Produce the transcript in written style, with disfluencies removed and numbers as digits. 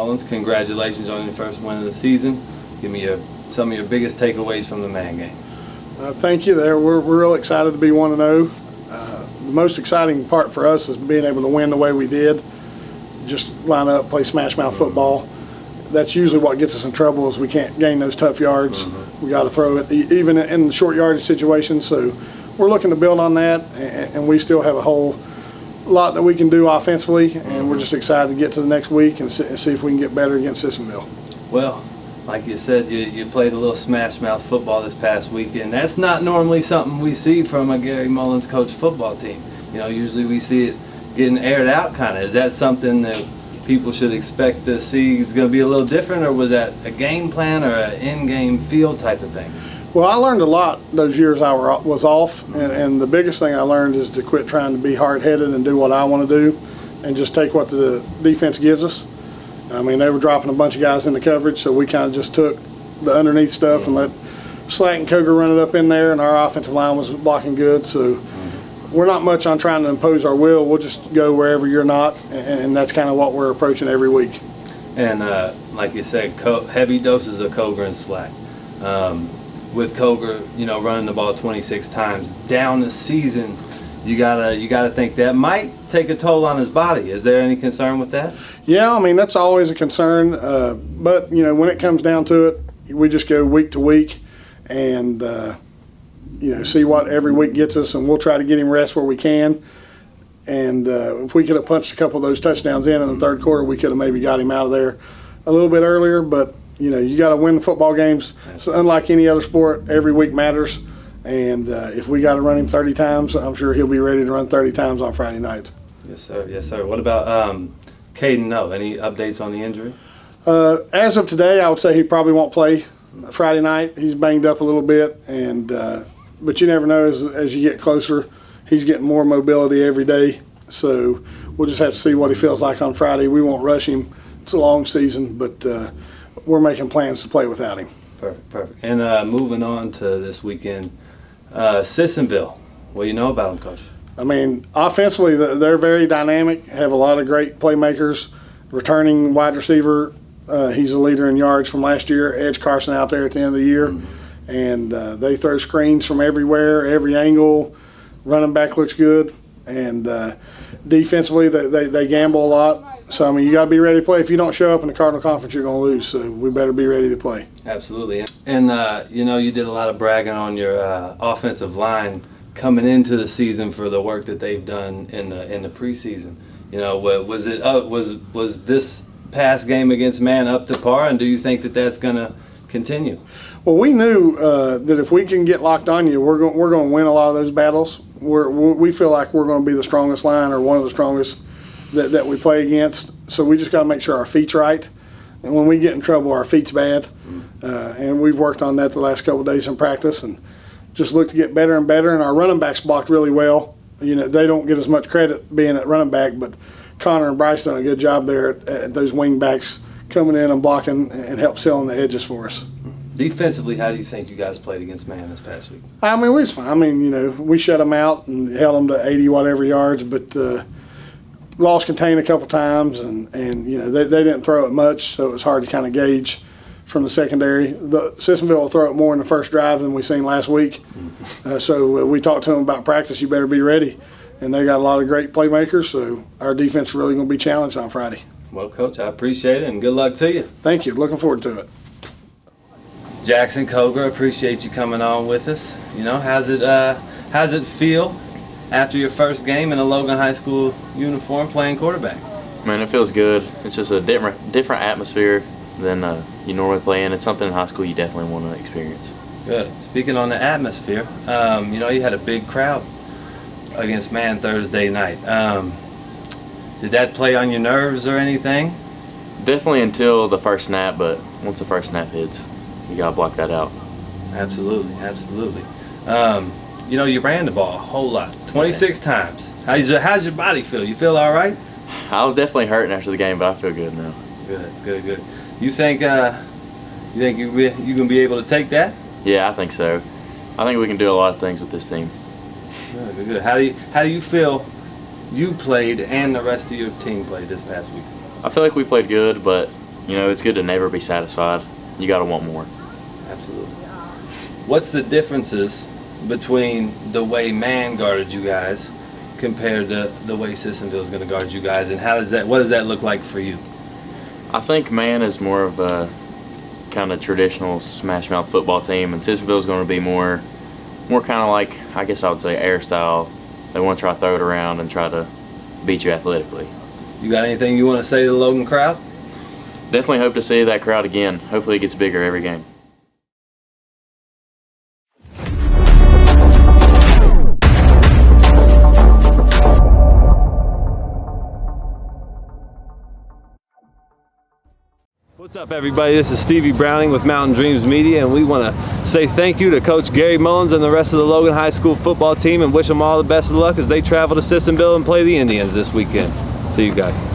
Mullins. Congratulations on your first win of the season. Give me some of your biggest takeaways from the man game. Thank you. We're real excited to be 1-0. The most exciting part for us is being able to win the way we did. Just line up, play smash mouth football. That's usually what gets us in trouble, is we can't gain those tough yards. We got to throw it, even in the short yardage situations. So we're looking to build on that, and we still have a whole lot that we can do offensively, and we're just excited to get to the next week and see if we can get better against Sissonville. Well, like you said, you played a little smash mouth football this past weekend. That's not normally something we see from a Gary Mullins coached football team. You know, usually we see it getting aired out kind of. Is that something that people should expect to see is going to be a little different, or was that a game plan or an in-game feel type of thing? Well, I learned a lot those years I was off, and the biggest thing I learned is to quit trying to be hard-headed and do what I want to do and just take what the defense gives us. I mean, they were dropping a bunch of guys in the coverage, so we kind of just took the underneath stuff and let Slack and Koger run it up in there, and our offensive line was blocking good. So we're not much on trying to impose our will. We'll just go wherever you're not, and that's kind of what we're approaching every week. And like you said, heavy doses of Koger and Slack. With Koger, you know, running the ball 26 times down the season, you gotta think that might take a toll on his body. Is there any concern with that? Yeah, I mean, that's always a concern. But you know, when it comes down to it, we just go week to week, and you know, see what every week gets us, and we'll try to get him rest where we can. And if we could have punched a couple of those touchdowns in the third quarter, we could have maybe got him out of there a little bit earlier. But you know, you got to win the football games. So unlike any other sport, every week matters. And if we got to run him 30 times, I'm sure he'll be ready to run 30 times on Friday night. Yes, sir. Yes, sir. What about Caden? No, any updates on the injury? As of today, I would say he probably won't play Friday night. He's banged up a little bit, and but you never know. As you get closer, he's getting more mobility every day. So we'll just have to see what he feels like on Friday. We won't rush him. It's a long season, but we're making plans to play without him. Perfect, perfect. And moving on to this weekend, Sissonville. What do you know about them, Coach? I mean, offensively, they're very dynamic, have a lot of great playmakers. Returning wide receiver, he's a leader in yards from last year. Edge Carson out there at the end of the year. And they throw screens from everywhere, every angle. Running back looks good. And defensively, they gamble a lot. So, I mean, you got to be ready to play. If you don't show up in the Cardinal Conference, you're going to lose. So we better be ready to play. Absolutely. And, you know, you did a lot of bragging on your offensive line coming into the season for the work that they've done in the preseason. You know, was it was this past game against Man up to par, and do you think that that's going to continue? Well, we knew that if we can get locked on you, we're going to win a lot of those battles. We feel like we're going to be the strongest line, or one of the strongest that we play against. So we just got to make sure our feet's right. And when we get in trouble, our feet's bad. And we've worked on that the last couple of days in practice, and just look to get better and better. And our running backs blocked really well. You know, they don't get as much credit being at running back, but Connor and Bryce done a good job there at those wing backs coming in and blocking and help sealing the edges for us. Defensively, how do you think you guys played against Man this past week? I mean, we was fine. I mean, you know, we shut them out and held them to 80 whatever yards, but lost contain a couple times, and you know, they didn't throw it much, so it was hard to kind of gauge from the secondary. Sissonville will throw it more in the first drive than we seen last week. So we talked to them about practice. You better be ready. And they got a lot of great playmakers, so our defense is really going to be challenged on Friday. Well, Coach, I appreciate it, and good luck to you. Thank you. Looking forward to it. Jackson Koger, appreciate you coming on with us. You know, how's it feel after your first game in a Logan High School uniform playing quarterback? Man, it feels good. It's just a different atmosphere than you normally play in. It's something in high school you definitely want to experience. Good. Speaking on the atmosphere, you know, you had a big crowd against Man Thursday night. Did that play on your nerves or anything? Definitely until the first snap, but once the first snap hits, you got to block that out. Absolutely, absolutely. You know, you ran the ball a whole lot, 26 times. How's your body feel? You feel all right? I was definitely hurting after the game, but I feel good now. Good. You think you're gonna be able to take that? Yeah, I think so. I think we can do a lot of things with this team. Good. How do you feel you played and the rest of your team played this past week? I feel like we played good, but You know, it's good to never be satisfied. You got to want more. Absolutely. What's the differences between the way man guarded you guys compared to the way Sissonville is going to guard you guys, and what does that look like for you? I think man is more of a kind of traditional smash mouth football team, and Sissonville is going to be more kind of like, I guess I would say, air style. They want to try to throw it around and try to beat you athletically. You got anything you want to say to the Logan crowd? Definitely hope to see that crowd again. Hopefully it gets bigger every game. What's up, everybody? This is Stevie Browning with Mountain Dreams Media, and we want to say thank you to Coach Gary Mullins and the rest of the Logan High School football team and wish them all the best of luck as they travel to Sissonville and play the Indians this weekend. See you guys.